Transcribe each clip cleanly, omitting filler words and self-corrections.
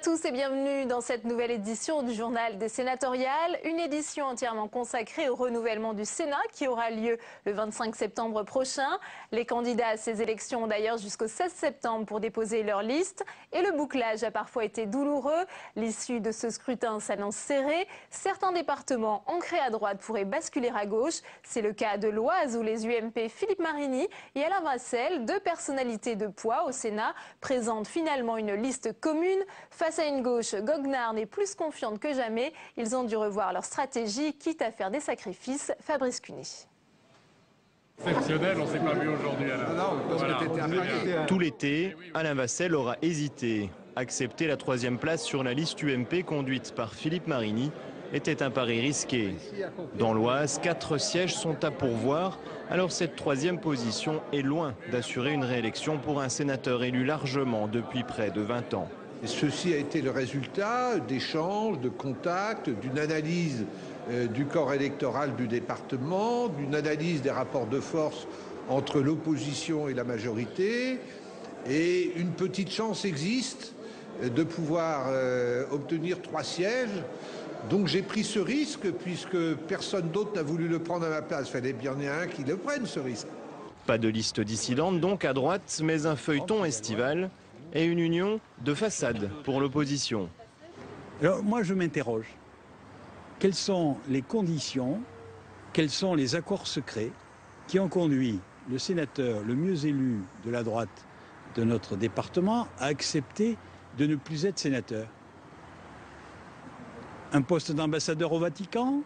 tous et bienvenue dans cette nouvelle édition du Journal des Sénatoriales, une édition entièrement consacrée au renouvellement du Sénat qui aura lieu le 25 septembre prochain. Les candidats à ces élections ont d'ailleurs jusqu'au 16 septembre pour déposer leur liste et le bouclage a parfois été douloureux. L'issue de ce scrutin s'annonce serrée. Certains départements ancrés à droite pourraient basculer à gauche. C'est le cas de l'Oise où les UMP Philippe Marini et Alain Vasselle, deux personnalités de poids au Sénat, présentent finalement une liste commune. Face à une gauche goguenarde et plus confiante que jamais, ils ont dû revoir leur stratégie, quitte à faire des sacrifices. Fabrice Cuny. Exceptionnel, on ne s'est pas vu aujourd'hui, Alain. Tout l'été, Alain Vasselle aura hésité. Accepter la 3e place sur la liste UMP conduite par Philippe Marini était un pari risqué. Dans l'Oise, 4 sièges sont à pourvoir, alors cette 3e position est loin d'assurer une réélection pour un sénateur élu largement depuis près de 20 ans. Et ceci a été le résultat d'échanges, de contacts, d'une analyse du corps électoral du département, d'une analyse des rapports de force entre l'opposition et la majorité. Et une petite chance existe de pouvoir obtenir 3 sièges. Donc j'ai pris ce risque puisque personne d'autre n'a voulu le prendre à ma place. Il fallait bien y en ait un qui le prenne, ce risque. Pas de liste dissidente donc à droite, mais un feuilleton estival et une union de façade pour l'opposition. Alors moi je m'interroge. Quelles sont les conditions, quels sont les accords secrets qui ont conduit le sénateur le mieux élu de la droite de notre département à accepter de ne plus être sénateur? Un poste d'ambassadeur au Vatican?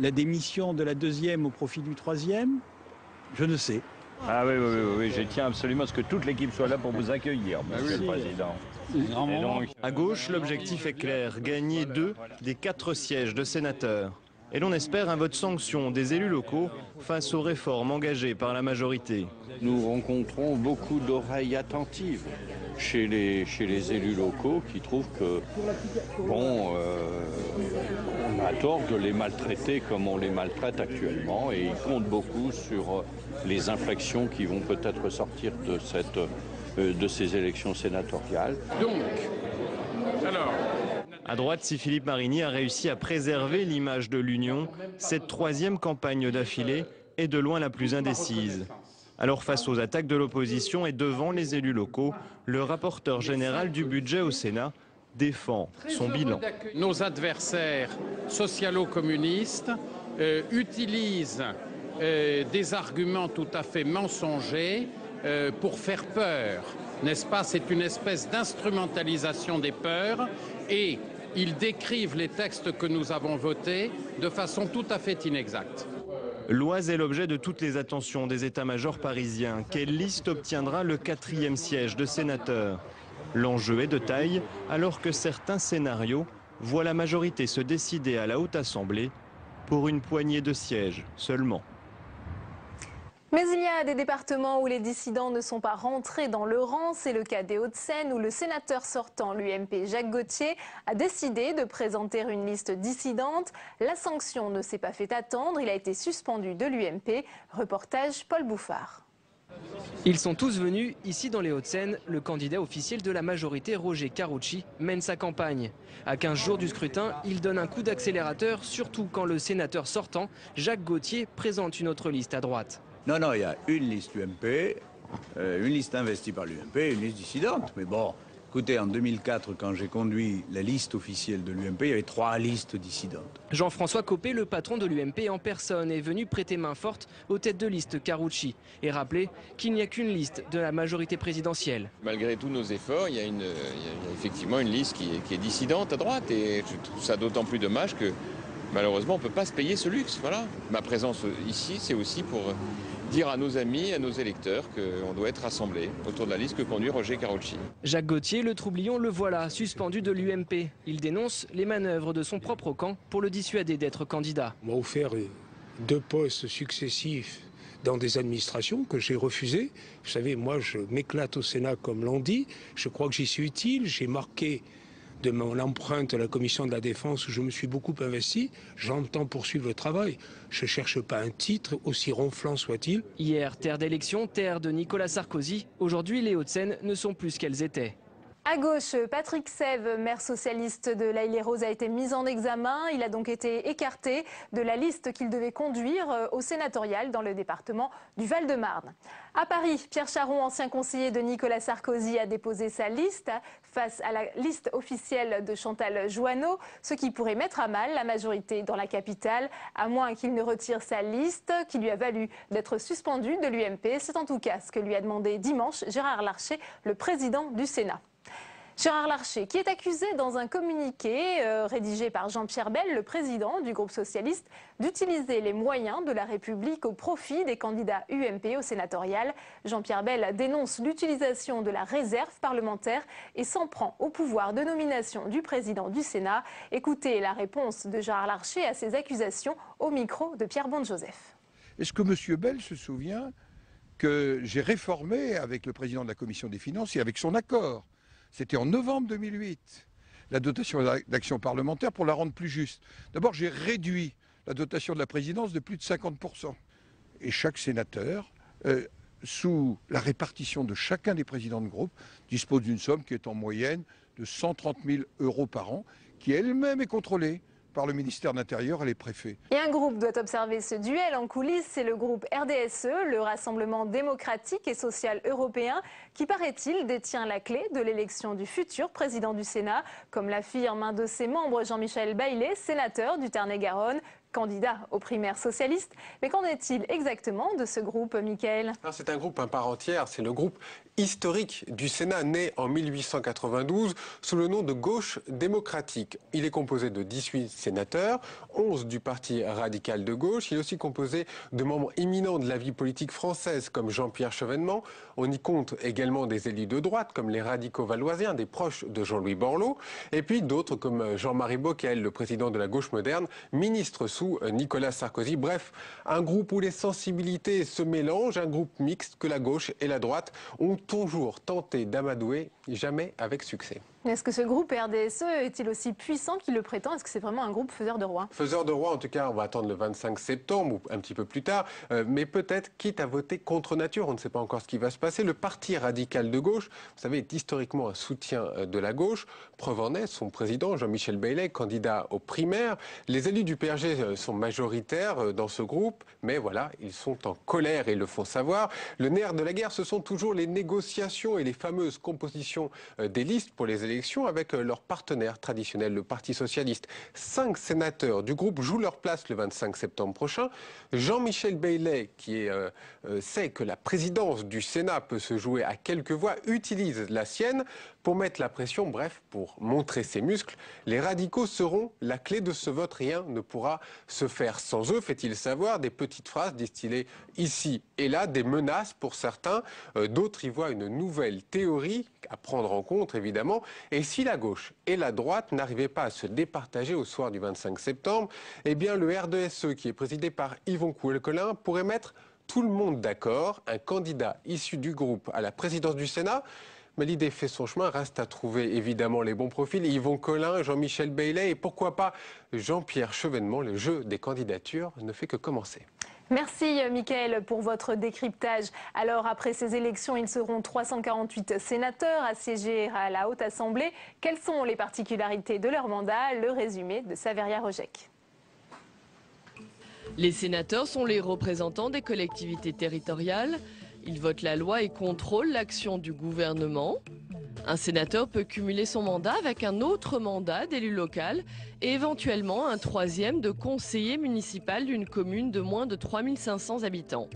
La démission de la 2e au profit du 3e? Je ne sais. Ah oui, je tiens absolument à ce que toute l'équipe soit là pour vous accueillir, Monsieur le Président. À gauche, l'objectif est clair, gagner 2 des 4 sièges de sénateurs. Et l'on espère un vote sanction des élus locaux face aux réformes engagées par la majorité. Nous rencontrons beaucoup d'oreilles attentives chez les élus locaux qui trouvent que, bon, on a tort de les maltraiter comme on les maltraite actuellement et ils comptent beaucoup sur les inflexions qui vont peut-être sortir de ces élections sénatoriales. Donc, alors... À droite, si Philippe Marini a réussi à préserver l'image de l'Union, cette 3e campagne d'affilée est de loin la plus indécise. Alors face aux attaques de l'opposition et devant les élus locaux, le rapporteur général du budget au Sénat défend son bilan. Nos adversaires socialo-communistes utilisent des arguments tout à fait mensongers pour faire peur, n'est-ce pas? C'est une espèce d'instrumentalisation des peurs et ils décrivent les textes que nous avons votés de façon tout à fait inexacte. L'Oise est l'objet de toutes les attentions des états-majors parisiens. Quelle liste obtiendra le 4e siège de sénateur? L'enjeu est de taille alors que certains scénarios voient la majorité se décider à la Haute Assemblée pour une poignée de sièges seulement. Mais il y a des départements où les dissidents ne sont pas rentrés dans le rang. C'est le cas des Hauts-de-Seine où le sénateur sortant, l'UMP Jacques Gauthier, a décidé de présenter une liste dissidente. La sanction ne s'est pas fait attendre. Il a été suspendu de l'UMP. Reportage Paul Bouffard. Ils sont tous venus. Ici dans les Hauts-de-Seine, le candidat officiel de la majorité, Roger Carucci, mène sa campagne. À 15 jours du scrutin, il donne un coup d'accélérateur, surtout quand le sénateur sortant, Jacques Gauthier, présente une autre liste à droite. Non, il y a une liste UMP, une liste investie par l'UMP et une liste dissidente. Mais bon, écoutez, en 2004, quand j'ai conduit la liste officielle de l'UMP, il y avait 3 listes dissidentes. Jean-François Copé, le patron de l'UMP en personne, est venu prêter main forte aux têtes de liste Carucci et rappeler qu'il n'y a qu'une liste de la majorité présidentielle. Malgré tous nos efforts, il y a effectivement une liste qui est dissidente à droite et je trouve ça d'autant plus dommage que malheureusement on ne peut pas se payer ce luxe. Voilà. Ma présence ici, c'est aussi pour dire à nos amis, à nos électeurs qu'on doit être rassemblés autour de la liste que conduit Roger Carucci. Jacques Gauthier, le troublion, le voilà, suspendu de l'UMP. Il dénonce les manœuvres de son propre camp pour le dissuader d'être candidat. On m'a offert 2 postes successifs dans des administrations que j'ai refusées. Vous savez, moi je m'éclate au Sénat comme l'on dit. Je crois que j'y suis utile. J'ai marqué de mon empreinte à la commission de la défense où je me suis beaucoup investi, j'entends poursuivre le travail. Je ne cherche pas un titre, aussi ronflant soit-il. Hier, terre d'élection, terre de Nicolas Sarkozy. Aujourd'hui, les Hauts-de-Seine ne sont plus ce qu'elles étaient. À gauche, Patrick Sève, maire socialiste de l'Haye-les-Roses, a été mis en examen. Il a donc été écarté de la liste qu'il devait conduire au sénatorial dans le département du Val-de-Marne. À Paris, Pierre Charon, ancien conseiller de Nicolas Sarkozy, a déposé sa liste face à la liste officielle de Chantal Jouanneau, ce qui pourrait mettre à mal la majorité dans la capitale, à moins qu'il ne retire sa liste, qui lui a valu d'être suspendu de l'UMP. C'est en tout cas ce que lui a demandé dimanche Gérard Larcher, le président du Sénat. Gérard Larcher, qui est accusé dans un communiqué rédigé par Jean-Pierre Bel, le président du groupe socialiste, d'utiliser les moyens de la République au profit des candidats UMP au sénatorial. Jean-Pierre Bel dénonce l'utilisation de la réserve parlementaire et s'en prend au pouvoir de nomination du président du Sénat. Écoutez la réponse de Gérard Larcher à ces accusations au micro de Pierre Bonde-Joseph. Est-ce que M. Bel se souvient que j'ai réformé avec le président de la Commission des finances et avec son accord? C'était en novembre 2008, la dotation d'action parlementaire pour la rendre plus juste. D'abord, j'ai réduit la dotation de la présidence de plus de 50%. Et chaque sénateur, sous la répartition de chacun des présidents de groupe, dispose d'une somme qui est en moyenne de 130 000 € par an, qui elle-même est contrôlée par le ministère de l'Intérieur et les préfets. Et un groupe doit observer ce duel en coulisses, c'est le groupe RDSE, le Rassemblement démocratique et social européen, qui paraît-il détient la clé de l'élection du futur président du Sénat, comme l'affirme un de ses membres, Jean-Michel Baillet, sénateur du Tarn-et-Garonne, candidat aux primaires socialistes. Mais qu'en est-il exactement de ce groupe, Mickaël? C'est un groupe à part entière, c'est le groupe historique du Sénat, né en 1892 sous le nom de Gauche démocratique. Il est composé de 18 sénateurs, 11 du Parti radical de gauche. Il est aussi composé de membres éminents de la vie politique française comme Jean-Pierre Chevènement. On y compte également des élus de droite comme les radicaux valoisiens, des proches de Jean-Louis Borloo, et puis d'autres comme Jean-Marie Bockel, le président de la gauche moderne, ministre sous Nicolas Sarkozy. Bref, un groupe où les sensibilités se mélangent, un groupe mixte que la gauche et la droite ont toujours tenté d'amadouer, jamais avec succès. Est-ce que ce groupe RDSE est-il aussi puissant qu'il le prétend? Est-ce que c'est vraiment un groupe faiseur de roi? Faiseur de roi, en tout cas, on va attendre le 25 septembre ou un petit peu plus tard, mais peut-être quitte à voter contre nature. On ne sait pas encore ce qui va se passer. Le Parti radical de gauche, vous savez, est historiquement un soutien de la gauche. Preuve en est, son président, Jean-Michel Baillet, candidat aux primaires. Les élus du PRG sont majoritaires dans ce groupe, mais voilà, ils sont en colère et le font savoir. Le nerf de la guerre, ce sont toujours les négociations et les fameuses compositions des listes pour les élections avec leur partenaire traditionnel, le Parti socialiste. 5 sénateurs du groupe jouent leur place le 25 septembre prochain. Jean-Michel Baillet, qui sait que la présidence du Sénat peut se jouer à quelques voix, utilise la sienne pour mettre la pression, bref, pour montrer ses muscles. Les radicaux seront la clé de ce vote. Rien ne pourra se faire sans eux, fait-il savoir. Des petites phrases distillées ici et là, des menaces pour certains. D'autres y voient une nouvelle théorie à prendre en compte, évidemment. Et si la gauche et la droite n'arrivaient pas à se départager au soir du 25 septembre, eh bien le RDSE, qui est présidé par Yvon Couël-Collin, pourrait mettre tout le monde d'accord. Un candidat issu du groupe à la présidence du Sénat. Mais l'idée fait son chemin, reste à trouver évidemment les bons profils. Yvon Collin, Jean-Michel Baillet et pourquoi pas Jean-Pierre Chevènement. Le jeu des candidatures ne fait que commencer. Merci Mickaël pour votre décryptage. Alors après ces élections, ils seront 348 sénateurs à siéger à la Haute Assemblée. Quelles sont les particularités de leur mandat? Le résumé de Saveria Rojek. Les sénateurs sont les représentants des collectivités territoriales. Ils votent la loi et contrôlent l'action du gouvernement. Un sénateur peut cumuler son mandat avec un autre mandat d'élu local et éventuellement un troisième de conseiller municipal d'une commune de moins de 3500 habitants.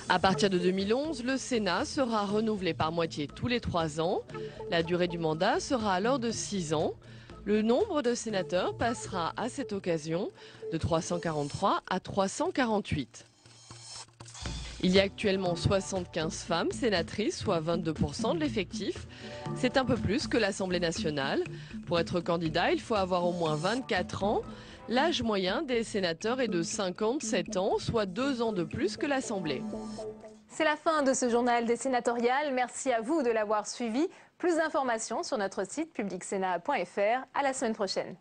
À partir de 2011, le Sénat sera renouvelé par moitié tous les 3 ans. La durée du mandat sera alors de 6 ans. Le nombre de sénateurs passera à cette occasion de 343 à 348. Il y a actuellement 75 femmes sénatrices, soit 22% de l'effectif. C'est un peu plus que l'Assemblée nationale. Pour être candidat, il faut avoir au moins 24 ans. L'âge moyen des sénateurs est de 57 ans, soit 2 ans de plus que l'Assemblée. C'est la fin de ce journal des sénatoriales. Merci à vous de l'avoir suivi. Plus d'informations sur notre site publicsénat.fr. À la semaine prochaine.